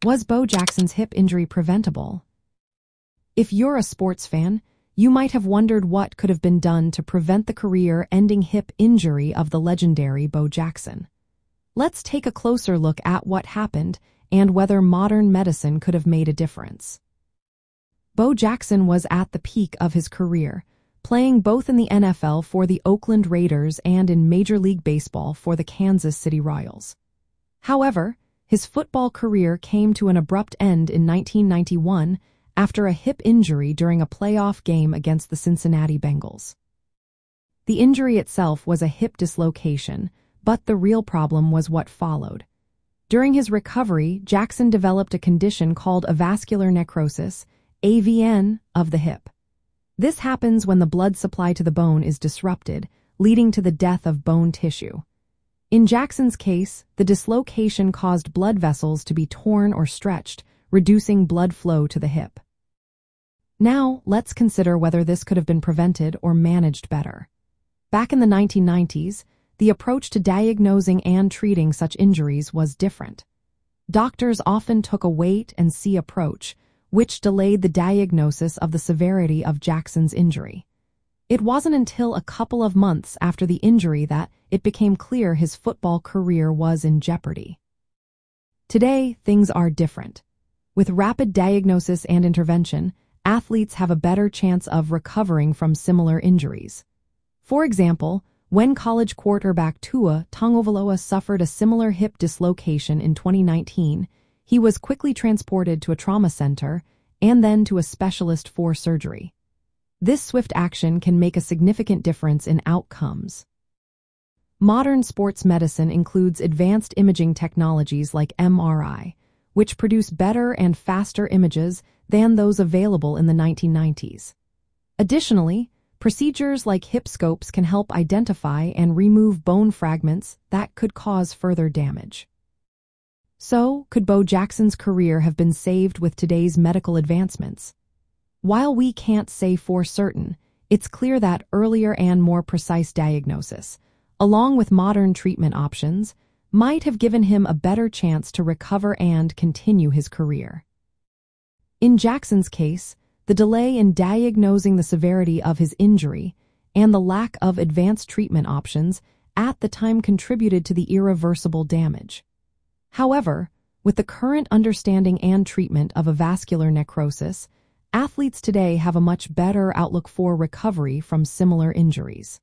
Was Bo Jackson's hip injury preventable? If you're a sports fan, you might have wondered what could have been done to prevent the career-ending hip injury of the legendary Bo Jackson. Let's take a closer look at what happened and whether modern medicine could have made a difference. Bo Jackson was at the peak of his career, playing both in the NFL for the Oakland Raiders and in Major League Baseball for the Kansas City Royals. However, his football career came to an abrupt end in 1991 after a hip injury during a playoff game against the Cincinnati Bengals. The injury itself was a hip dislocation, but the real problem was what followed. During his recovery, Jackson developed a condition called avascular necrosis, AVN, of the hip. This happens when the blood supply to the bone is disrupted, leading to the death of bone tissue. In Jackson's case, the dislocation caused blood vessels to be torn or stretched, reducing blood flow to the hip. Now, let's consider whether this could have been prevented or managed better. Back in the 1990s, the approach to diagnosing and treating such injuries was different. Doctors often took a wait-and-see approach, which delayed the diagnosis of the severity of Jackson's injury. It wasn't until a couple of months after the injury that it became clear his football career was in jeopardy. Today, things are different. With rapid diagnosis and intervention, athletes have a better chance of recovering from similar injuries. For example, when college quarterback Tua Tagovailoa suffered a similar hip dislocation in 2019, he was quickly transported to a trauma center and then to a specialist for surgery. This swift action can make a significant difference in outcomes. Modern sports medicine includes advanced imaging technologies like MRI, which produce better and faster images than those available in the 1990s. Additionally, procedures like hip scopes can help identify and remove bone fragments that could cause further damage. So, could Bo Jackson's career have been saved with today's medical advancements? While we can't say for certain, it's clear that earlier and more precise diagnosis, along with modern treatment options, might have given him a better chance to recover and continue his career. In Jackson's case, the delay in diagnosing the severity of his injury and the lack of advanced treatment options at the time contributed to the irreversible damage. However, with the current understanding and treatment of avascular necrosis, athletes today have a much better outlook for recovery from similar injuries.